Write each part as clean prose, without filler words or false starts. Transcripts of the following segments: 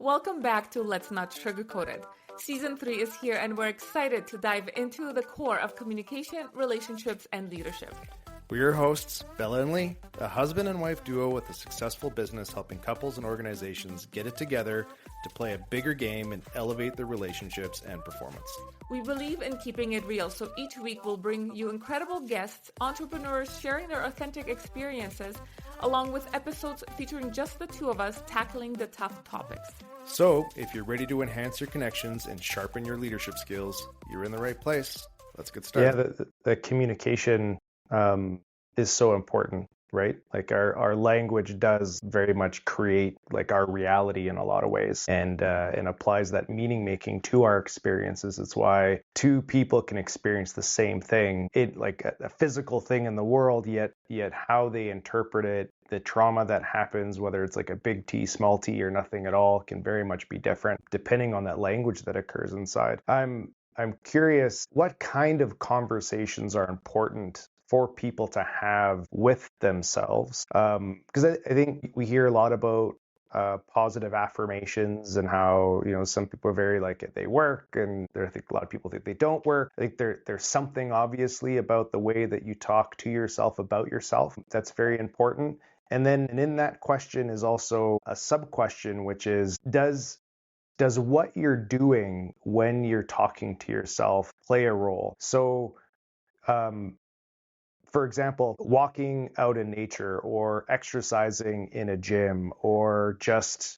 Welcome back to Let's Not Sugarcoat It. Season 3 is here and we're excited to dive into the core of communication, relationships, and leadership. We're your hosts, Bella and Lee, a husband and wife duo with a successful business helping couples and organizations get it together to play a bigger game and elevate their relationships and performance. We believe in keeping it real, so each week we'll bring you incredible guests, entrepreneurs sharing their authentic experiences, along with episodes featuring just the two of us tackling the tough topics. So, if you're ready to enhance your connections and sharpen your leadership skills, you're in the right place. Let's get started. Yeah, the communication is so important, right? Like our language does very much create like our reality in a lot of ways, and applies that meaning making to our experiences. It's why two people can experience the same thing, like a physical thing in the world, yet how they interpret it, the trauma that happens, whether it's like a big T, small t, or nothing at all, can very much be different depending on that language that occurs inside. I'm curious, what kind of conversations are important for people to have with themselves? Because I think we hear a lot about positive affirmations and how, some people are very like they work, and I think a lot of people think they don't work. I think there's something obviously about the way that you talk to yourself about yourself that's very important. And then in that question is also a sub-question, which is, does what you're doing when you're talking to yourself play a role? So, for example, walking out in nature or exercising in a gym or just,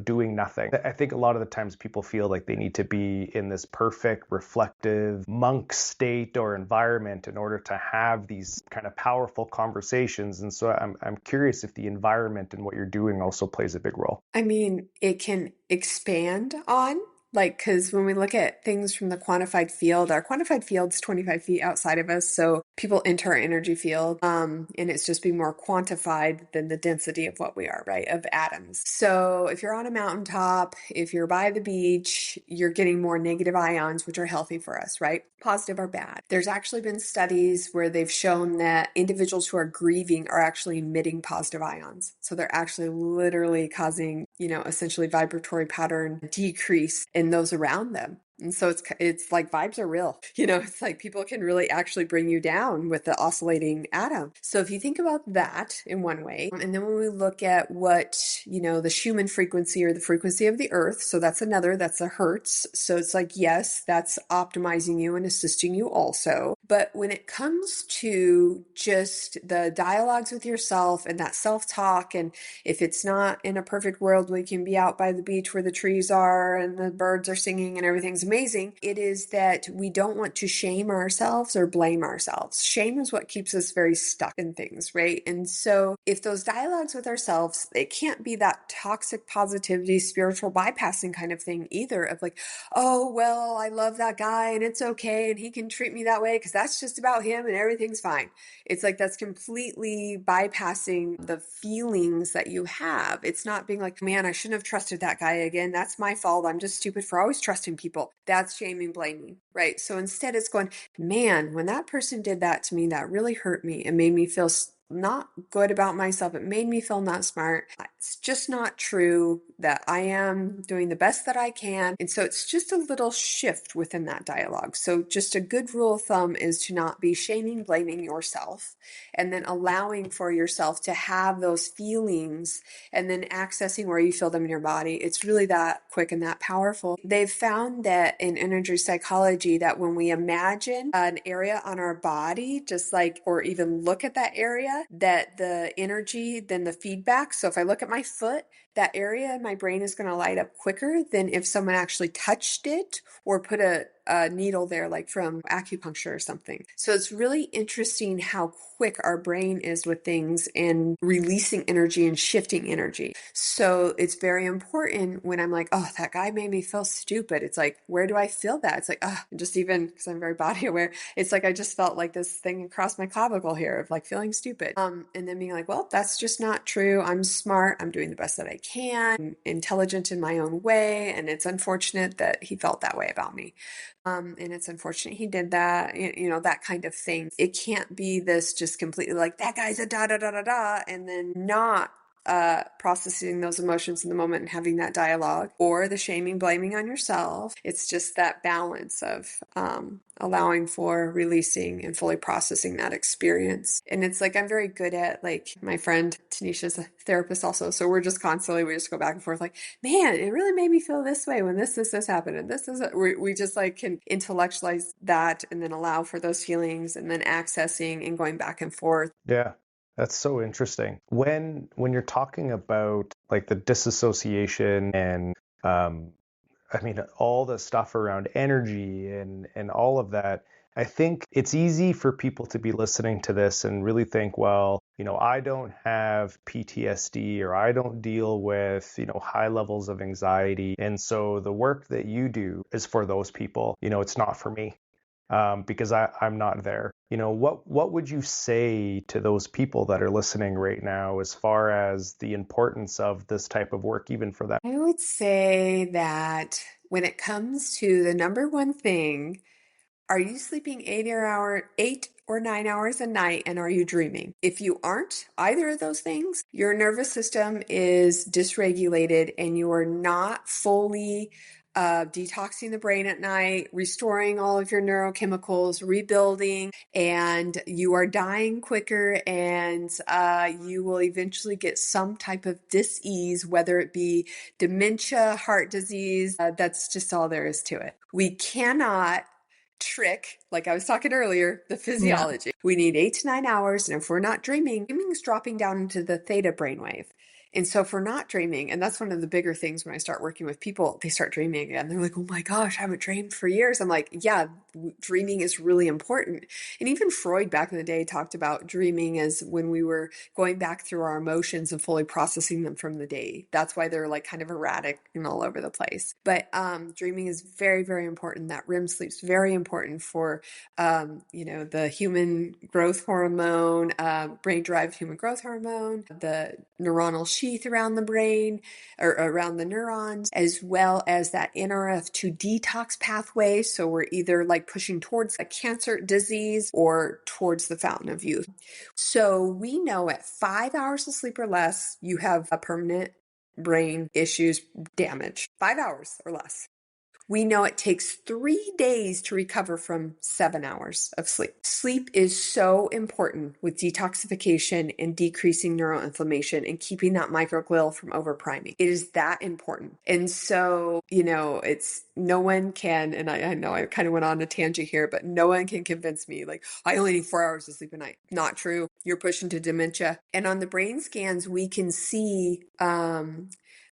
doing nothing. I think a lot of the times people feel like they need to be in this perfect, reflective monk state or environment in order to have these kind of powerful conversations. And so I'm curious if the environment and what you're doing also plays a big role. I mean, it can expand on, because when we look at things from the quantified field, our quantified field's 25 feet outside of us. So people enter our energy field, and it's just being more quantified than the density of what we are, right? Of atoms. So if you're on a mountaintop, if you're by the beach, you're getting more negative ions, which are healthy for us, right? Positive or bad. There's actually been studies where they've shown that individuals who are grieving are actually emitting positive ions. So they're actually literally causing, essentially vibratory pattern decrease in those around them. And so it's like vibes are real. It's like people can really actually bring you down with the oscillating atom. So if you think about that in one way, and then when we look at what, the Schumann frequency or the frequency of the earth, so that's a hertz. So it's like, yes, that's optimizing you and assisting you also. But when it comes to just the dialogues with yourself and that self-talk, and if it's not in a perfect world, we can be out by the beach where the trees are and the birds are singing and everything's amazing. It is that we don't want to shame ourselves or blame ourselves. Shame is what keeps us very stuck in things, right? And so if those dialogues with ourselves, it can't be that toxic positivity, spiritual bypassing kind of thing either, of like, oh, well, I love that guy and it's okay and he can treat me that way because that's just about him and everything's fine. It's like that's completely bypassing the feelings that you have. It's not being like, man, I shouldn't have trusted that guy again. That's my fault. I'm just stupid for always trusting people. That's shaming, blaming, right? So instead it's going, man, when that person did that to me, that really hurt me and made me feel not good about myself. It made me feel not smart. It's just not true that I am doing the best that I can. And so it's just a little shift within that dialogue. So just a good rule of thumb is to not be shaming, blaming yourself, and then allowing for yourself to have those feelings and then accessing where you feel them in your body. It's really that quick and that powerful. They've found that in energy psychology that when we imagine an area on our body, just like, or even look at that area, that the energy, then the feedback. So if I look at my foot, that area in my brain is going to light up quicker than if someone actually touched it or put a needle there, like from acupuncture or something. So it's really interesting how quick our brain is with things and releasing energy and shifting energy. So it's very important when I'm like, oh, that guy made me feel stupid. It's like, where do I feel that? It's like, just even because I'm very body aware, it's like I just felt like this thing across my clavicle here of like feeling stupid. And then being like, well, that's just not true. I'm smart. I'm doing the best that I can. I'm intelligent in my own way. And it's unfortunate that he felt that way about me. And it's unfortunate he did that, that kind of thing. It can't be this just completely like, that guy's a da da da da da, and then not processing those emotions in the moment and having that dialogue, or the shaming, blaming on yourself. It's just that balance of allowing for releasing and fully processing that experience. And it's like, I'm very good at, like, my friend Tanisha's a therapist also. So we're just constantly, we just go back and forth like, man, it really made me feel this way when this happened. And this is, we just like can intellectualize that and then allow for those feelings and then accessing and going back and forth. Yeah. That's so interesting. When you're talking about like the disassociation and I mean all the stuff around energy and all of that, I think it's easy for people to be listening to this and really think, well, I don't have PTSD or I don't deal with, high levels of anxiety. And so the work that you do is for those people. It's not for me. Because I'm not there. What would you say to those people that are listening right now as far as the importance of this type of work, even for them? I would say that when it comes to the number one thing, are you sleeping 8 or 9 hours a night, and are you dreaming? If you aren't either of those things, your nervous system is dysregulated and you are not fully detoxing the brain at night, restoring all of your neurochemicals, rebuilding, and you are dying quicker, and you will eventually get some type of dis-ease, whether it be dementia, heart disease. That's just all there is to it. We cannot trick, like I was talking earlier, the physiology. We need 8 to 9 hours, and if we're not dreaming is dropping down into the theta brainwave. And so if we're not dreaming, and that's one of the bigger things when I start working with people, they start dreaming again. They're like, oh my gosh, I haven't dreamed for years. I'm like, yeah, dreaming is really important. And even Freud back in the day talked about dreaming as when we were going back through our emotions and fully processing them from the day. That's why they're like kind of erratic and all over the place. But dreaming is very, very important. That REM sleep's very important for, the human growth hormone, brain-derived human growth hormone, the neuronal sheath around the brain or around the neurons, as well as that NRF2 detox pathway. So we're either like pushing towards a cancer disease or towards the fountain of youth. So we know at 5 hours of sleep or less, you have a permanent brain issues, damage. 5 hours or less. We know it takes 3 days to recover from 7 hours of sleep. Sleep is so important with detoxification and decreasing neuroinflammation and keeping that microglial from overpriming. It is that important. And so, it's no one can, and I know I kind of went on a tangent here, but no one can convince me like, I only need 4 hours of sleep a night. Not true. You're pushing to dementia. And on the brain scans, we can see,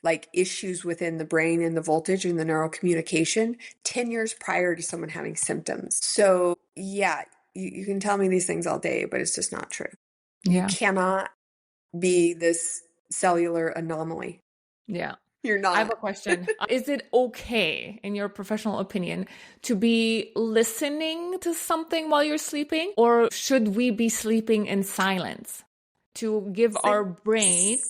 like issues within the brain and the voltage and the neural communication 10 years prior to someone having symptoms. So yeah, you can tell me these things all day, but it's just not true. Yeah. You cannot be this cellular anomaly. Yeah. You're not. I have a question. Is it okay, in your professional opinion, to be listening to something while you're sleeping? Or should we be sleeping in silence to give our brain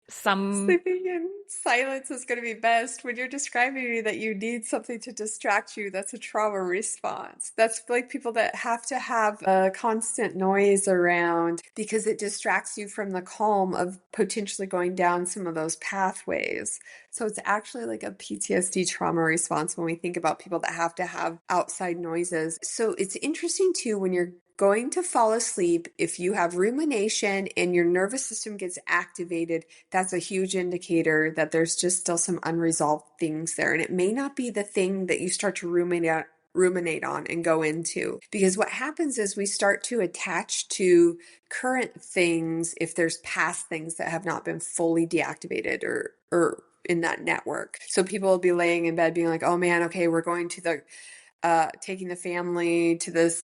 some... Sleeping in silence is going to be best. When you're describing to me that you need something to distract you, that's a trauma response. That's like people that have to have a constant noise around because it distracts you from the calm of potentially going down some of those pathways. So it's actually like a PTSD trauma response when we think about people that have to have outside noises. So it's interesting too when you're going to fall asleep, if you have rumination and your nervous system gets activated, that's a huge indicator that there's just still some unresolved things there. And it may not be the thing that you start to ruminate on and go into. Because what happens is we start to attach to current things if there's past things that have not been fully deactivated or in that network. So people will be laying in bed being like, oh man, okay, we're going to taking the family to this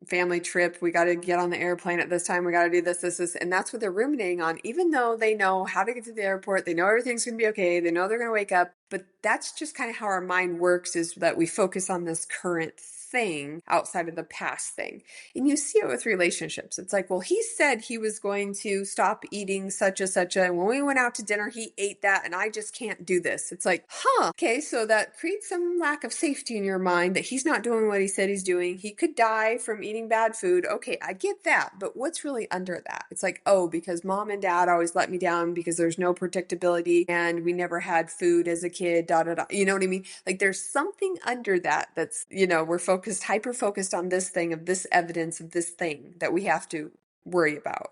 family trip. We got to get on the airplane at this time. We got to do this. And that's what they're ruminating on, even though they know how to get to the airport. They know everything's going to be okay. They know they're going to wake up. But that's just kind of how our mind works, is that we focus on this current thing outside of the past thing. And you see it with relationships. It's like, well, he said he was going to stop eating such and such, and when we went out to dinner, he ate that, and I just can't do this. It's like, okay, so that creates some lack of safety in your mind that he's not doing what he said he's doing. He could die from eating bad food. Okay, I get that. But what's really under that? It's like, oh, because mom and dad always let me down because there's no predictability and we never had food as a kid, da da da. You know what I mean? Like there's something under that that's, we're hyper focused on this thing, of this evidence of this thing that we have to worry about.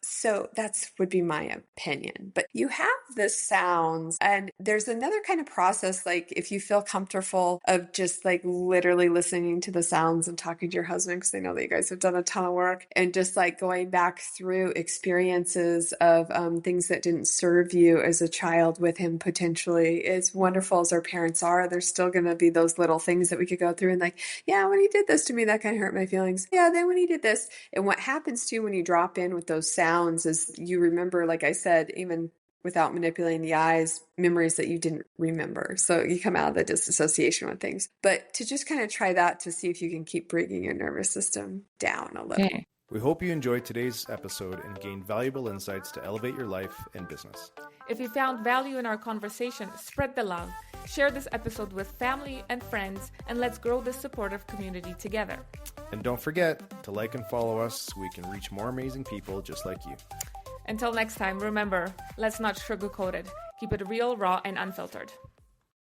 So that's would be my opinion. But you have the sounds, and there's another kind of process, like if you feel comfortable, of just like literally listening to the sounds and talking to your husband, because I know that you guys have done a ton of work, and just like going back through experiences of things that didn't serve you as a child with him potentially. As wonderful as our parents are, there's still going to be those little things that we could go through and like, yeah, when he did this to me, that kind of hurt my feelings. Yeah, then when he did this. And what happens to you when you drop in with those sounds is you remember, like I said, even without manipulating the eyes, memories that you didn't remember. So you come out of the disassociation with things. But to just kind of try that to see if you can keep bringing your nervous system down a little. Okay. We hope you enjoyed today's episode and gained valuable insights to elevate your life and business. If you found value in our conversation, spread the love. Share this episode with family and friends, and let's grow this supportive community together. And don't forget to like and follow us so we can reach more amazing people just like you. Until next time, remember, let's not sugarcoat it. Keep it real, raw, and unfiltered.